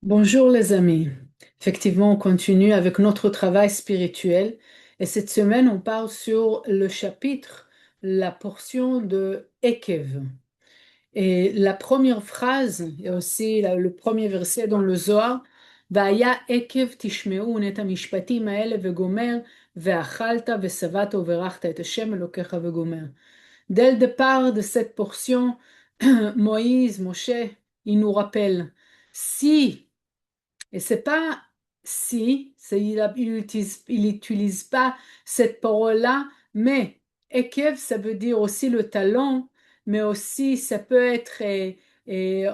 Bonjour les amis. Effectivement, on continue avec notre travail spirituel et cette semaine, on parle sur le chapitre, la portion de Ekev. Et la première phrase et aussi le premier verset dans le Zohar, והיה עקב תשמעו את המשפטים האלה וגומר ואכלת ושבעת וברכת את השם אלוקיך וגומר. Dès le départ de cette portion, Moïse, Moshe, il nous rappelle, si et c'est pas si, il utilise pas cette parole-là, mais Ekev, ça veut dire aussi le talon, mais aussi ça peut être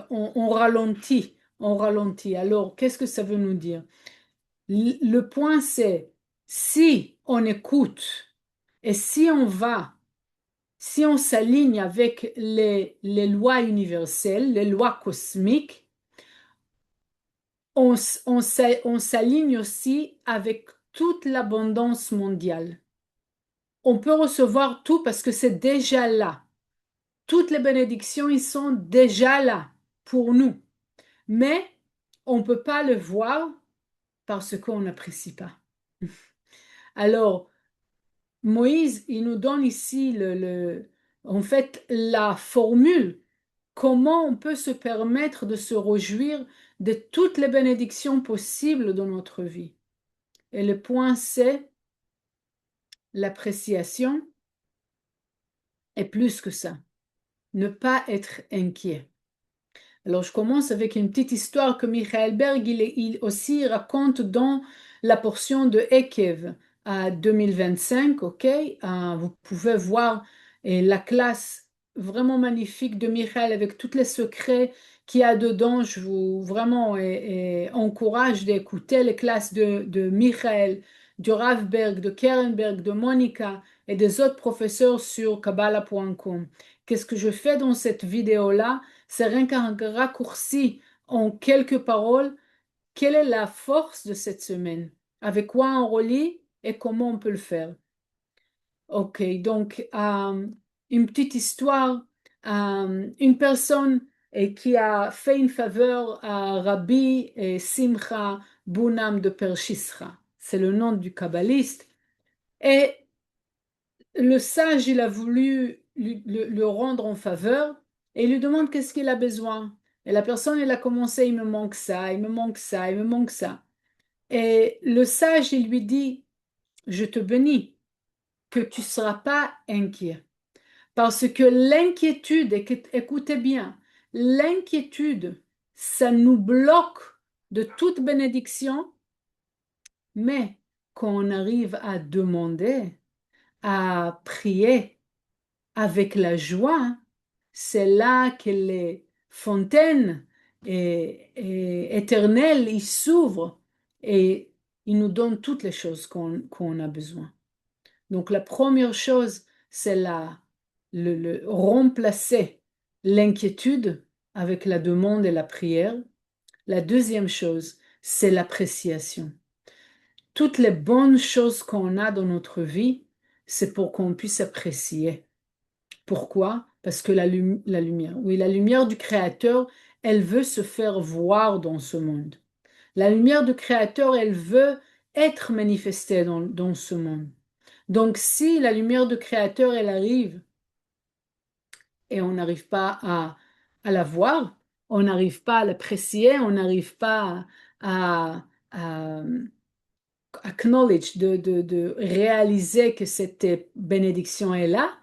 on ralentit, on ralentit. Alors, qu'est-ce que ça veut nous dire? Le point, c'est si on écoute et si on s'aligne avec les lois universelles, les lois cosmiques, on s'aligne aussi avec toute l'abondance mondiale. On peut recevoir tout parce que c'est déjà là. Toutes les bénédictions, ils sont déjà là pour nous. Mais on ne peut pas le voir parce qu'on n'apprécie pas. Alors, Moïse, il nous donne ici en fait, la formule, comment on peut se permettre de se réjouir de toutes les bénédictions possibles dans notre vie. Et le point, c'est l'appréciation est plus que ça. Ne pas être inquiet. Alors, je commence avec une petite histoire que Michael Berg, il aussi raconte dans la portion de Ekev à 2025, ok? Vous pouvez voir la classe vraiment magnifique de Michael avec tous les secrets qu'il y a dedans. Je vous vraiment encourage d'écouter les classes de Michael, de Rav Berg, de Karen Berg, de Monica et des autres professeurs sur Kabbalah.com. Qu'est-ce que je fais dans cette vidéo-là? C'est rien qu'un raccourci en quelques paroles. Quelle est la force de cette semaine? Avec quoi on relie et comment on peut le faire? Ok, donc une petite histoire. Une personne qui a fait une faveur à Rabbi Simcha Bunam de Pershisra. C'est le nom du kabbaliste. Et le sage, il a voulu le rendre en faveur et il lui demande qu'est-ce qu'il a besoin. Et la personne, elle a commencé, il me manque ça, il me manque ça, il me manque ça. Et le sage, il lui dit, je te bénis que tu ne seras pas inquiet. Parce que l'inquiétude, écoutez bien, l'inquiétude, ça nous bloque de toute bénédiction, mais quand on arrive à demander, à prier, avec la joie, c'est là que les fontaines éternelles ils s'ouvrent et ils nous donnent toutes les choses qu'on a besoin. Donc la première chose, c'est le remplacer l'inquiétude avec la demande et la prière. La deuxième chose, c'est l'appréciation. Toutes les bonnes choses qu'on a dans notre vie, c'est pour qu'on puisse apprécier. Pourquoi? Parce que la lumière, oui, la lumière du Créateur, elle veut se faire voir dans ce monde. La lumière du Créateur, elle veut être manifestée dans ce monde. Donc, si la lumière du Créateur, elle arrive et on n'arrive pas à la voir, on n'arrive pas à l'apprécier, on n'arrive pas à acknowledge, de réaliser que cette bénédiction est là,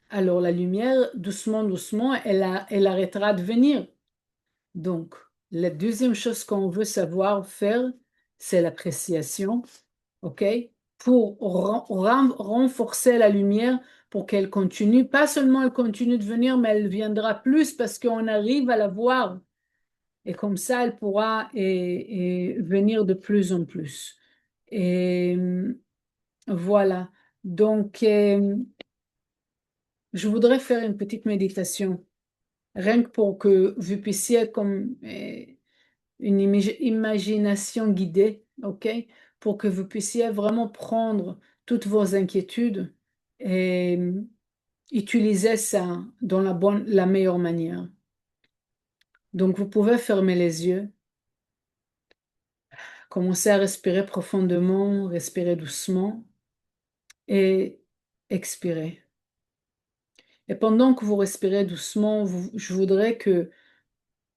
alors la lumière, doucement, doucement, elle arrêtera de venir. Donc, la deuxième chose qu'on veut savoir faire, c'est l'appréciation, ok? Pour renforcer la lumière, pour qu'elle continue, pas seulement elle continue de venir, mais elle viendra plus parce qu'on arrive à la voir. Et comme ça, elle pourra venir de plus en plus. Et voilà. Donc, je voudrais faire une petite méditation, rien que pour que vous puissiez, comme une imagination guidée, ok? Pour que vous puissiez vraiment prendre toutes vos inquiétudes et utiliser ça dans la meilleure manière. Donc, vous pouvez fermer les yeux Commencez à respirer profondément, respirer doucement et expirez. Et pendant que vous respirez doucement, je voudrais que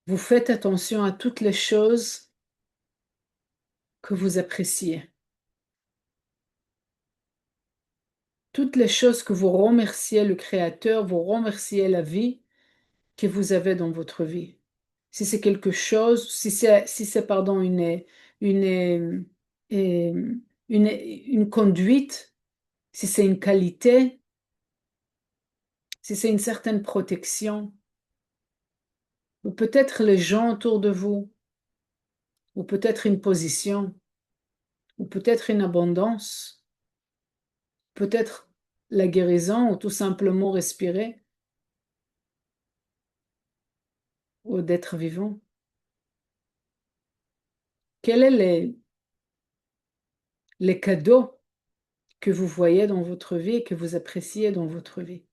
vous faites attention à toutes les choses que vous appréciez. Toutes les choses que vous remerciez le Créateur, vous remerciez la vie que vous avez dans votre vie. Si c'est quelque chose, si c'est pardon, une, une conduite, si c'est une qualité, si c'est une certaine protection, ou peut-être les gens autour de vous, ou peut-être une position, ou peut-être une abondance, peut-être la guérison, ou tout simplement respirer, ou d'être vivant. Quels sont les cadeaux que vous voyez dans votre vie et que vous appréciez dans votre vie?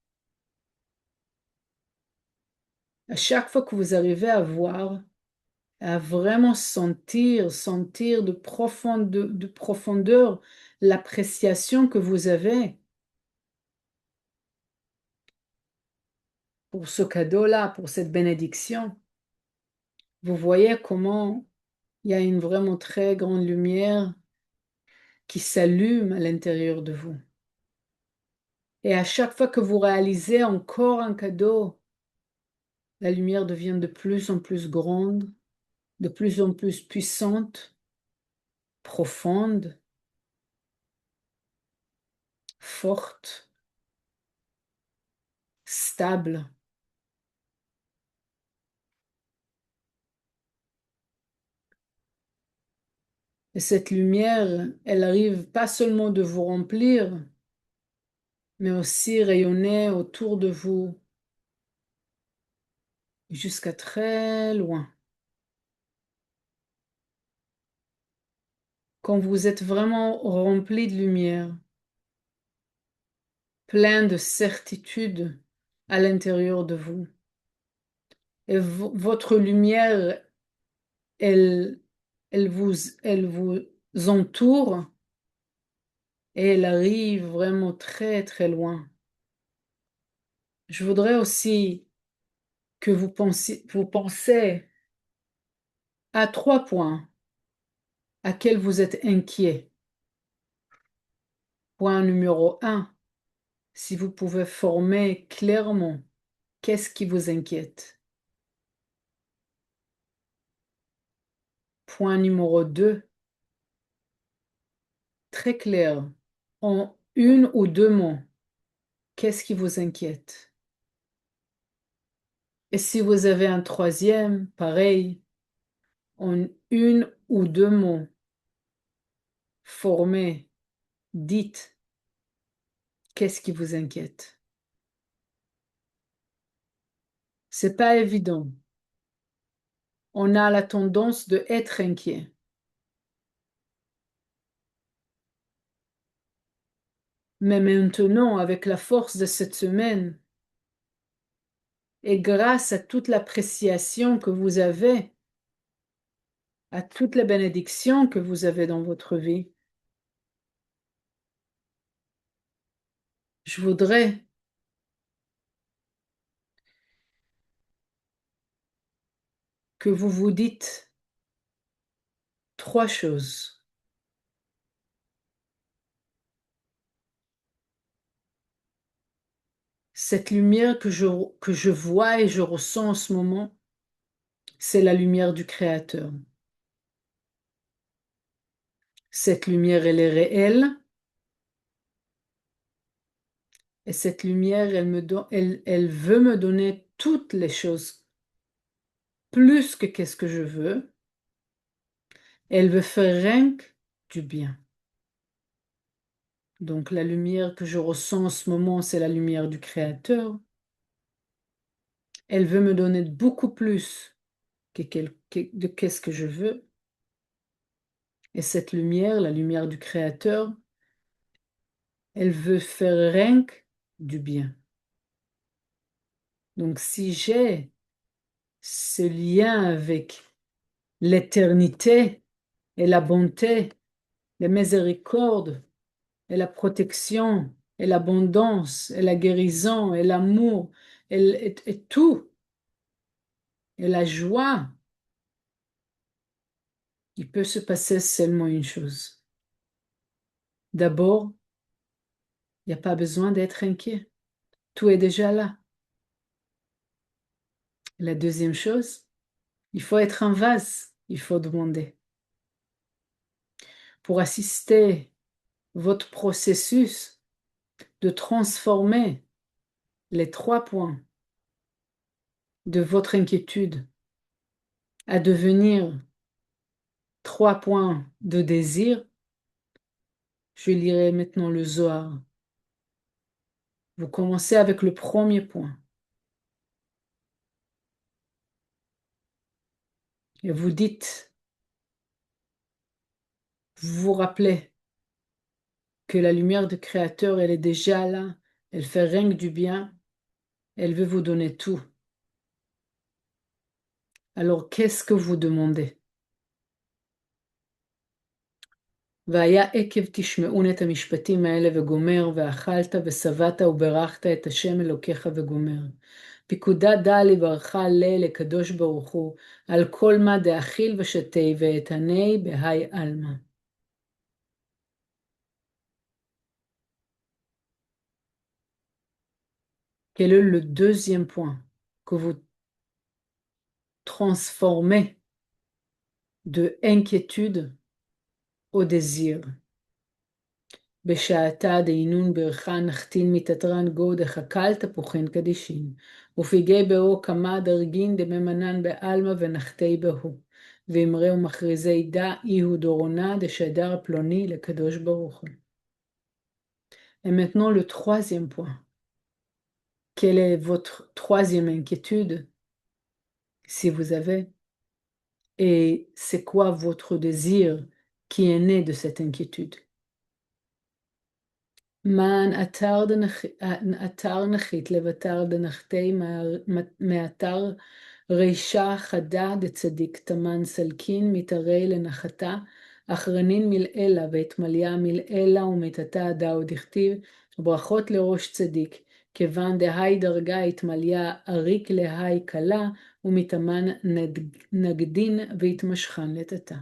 À chaque fois que vous arrivez à voir, à vraiment sentir de profondeur l'appréciation que vous avez pour ce cadeau-là, pour cette bénédiction, vous voyez comment il y a une vraiment très grande lumière qui s'allume à l'intérieur de vous. Et à chaque fois que vous réalisez encore un cadeau, la lumière devient de plus en plus grande, de plus en plus puissante, profonde, forte, stable. Et cette lumière, elle arrive pas seulement de vous remplir, mais aussi rayonner autour de vous jusqu'à très loin. Quand vous êtes vraiment rempli de lumière, plein de certitude à l'intérieur de vous, et votre lumière, elle, elle vous entoure et elle arrive vraiment très très loin. Je voudrais aussi que vous pensez à 3 points à quels vous êtes inquiet. Point numéro 1, si vous pouvez former clairement qu'est-ce qui vous inquiète. Point numéro 2, très clair, en 1 ou 2 mots, qu'est-ce qui vous inquiète. Et si vous avez un troisième, pareil, en 1 ou 2 mots, formez, dites, qu'est-ce qui vous inquiète. C'est pas évident. On a la tendance de être inquiet. Mais maintenant, avec la force de cette semaine, et grâce à toute l'appréciation que vous avez, à toutes les bénédictions que vous avez dans votre vie, je voudrais que vous vous dites 3 choses. Cette lumière que je vois et je ressens en ce moment, c'est la lumière du Créateur. Cette lumière, elle est réelle. Et cette lumière, elle veut me donner toutes les choses, plus que qu'est-ce que je veux. Elle veut faire rien que du bien. Donc la lumière que je ressens en ce moment, c'est la lumière du Créateur. Elle veut me donner beaucoup plus de qu'est-ce que je veux. Et cette lumière, la lumière du Créateur, elle veut faire rien que du bien. Donc si j'ai ce lien avec l'éternité, et la bonté, la miséricorde et la protection et l'abondance et la guérison et l'amour et tout, et la joie, il peut se passer seulement une chose. D'abord, il n'y a pas besoin d'être inquiet. Tout est déjà là. La deuxième chose, il faut être un vase, il faut demander. Pour assister votre processus de transformer les 3 points de votre inquiétude à devenir 3 points de désir, je lirai maintenant le Zohar. Vous commencez avec le premier point et vous dites, vous vous rappelez que la lumière du Créateur, elle est déjà là, elle fait rien que du bien, elle veut vous donner tout. Alors qu'est-ce que vous demandez? והיה עקב תשמעון את המשפטים האלה וגומר, ואכלת ושבעת וברכת את השם אלוקיך וגומר. פקודה דל יברכה לקדוש ברוך הוא, על כל מה דאכיל ושתה ואתנה בהי עלמא. Quel est le deuxième point que vous transformez de inquiétude au désir? בשעתה דהינון ברכה נחתין מתתרן גודך הקל תפוחין קדישין, ופגעי בהו כמה דרגין דממנן בעלמא ונחתי בהו, ואמרי ומכריזי דע איהו דורונה דשדר פלוני לקדוש ברוך הוא. Et maintenant le troisième point. Quelle est votre troisième inquiétude, si vous avez, et c'est quoi votre désir qui est né de cette inquiétude? Man atar nachit levatar denachtei meatar reisha chada de tzadik taman salkin mitarei lenachata achranin mil'ela veitmalya mil'ela umetata adao dichtiv brachot lerosh tzadik כיוון דהי דרגה התמליה אריק להי קלה ומתאמן נגדין והתמשכן לטאטא.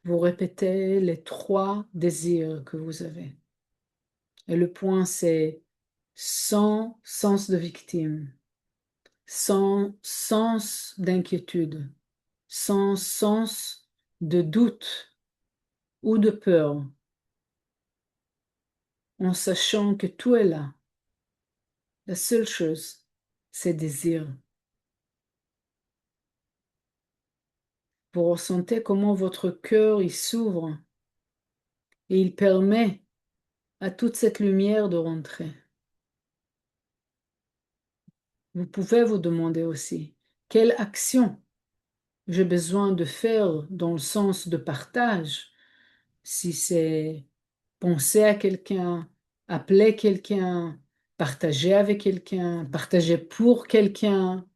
Vous répétez les 3 désirs que vous avez. Et le point, c'est sans sens de victime, sans sens d'inquiétude, sans sens de doute ou de peur, en sachant que tout est là. La seule chose, c'est désir. Vous ressentez comment votre cœur il s'ouvre et il permet à toute cette lumière de rentrer. Vous pouvez vous demander aussi, quelle action j'ai besoin de faire dans le sens de partage? Si c'est penser à quelqu'un, appeler quelqu'un, partager avec quelqu'un, partager pour quelqu'un,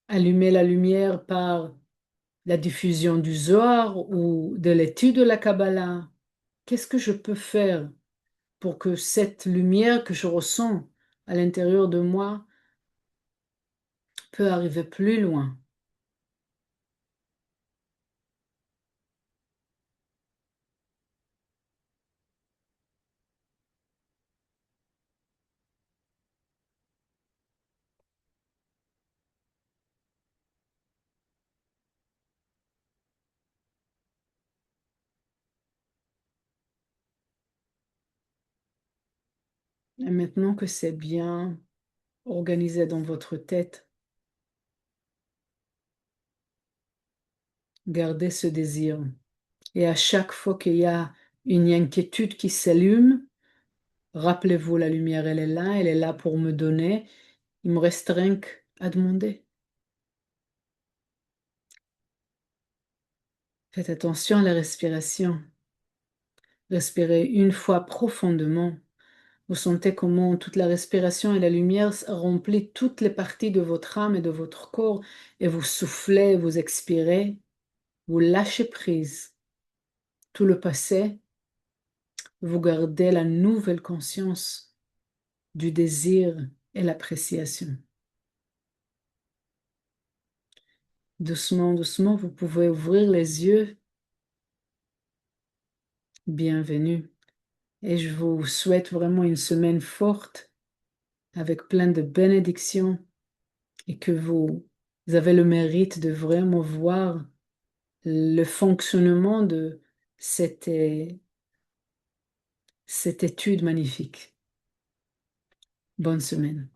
allumer la lumière par la diffusion du Zohar ou de l'étude de la Kabbalah. Qu'est-ce que je peux faire pour que cette lumière que je ressens à l'intérieur de moi peut arriver plus loin? Et maintenant que c'est bien organisé dans votre tête, gardez ce désir. Et à chaque fois qu'il y a une inquiétude qui s'allume, rappelez-vous, la lumière, elle est là pour me donner. Il me reste rien qu'à demander. Faites attention à la respiration. Respirez une fois profondément Vous sentez comment toute la respiration et la lumière remplit toutes les parties de votre âme et de votre corps et vous soufflez, vous expirez, vous lâchez prise. Tout le passé, vous gardez la nouvelle conscience du désir et l'appréciation. Doucement, doucement, vous pouvez ouvrir les yeux. Bienvenue. Et je vous souhaite vraiment une semaine forte avec plein de bénédictions et que vous avez le mérite de vraiment voir le fonctionnement de cette, cette étude magnifique. Bonne semaine.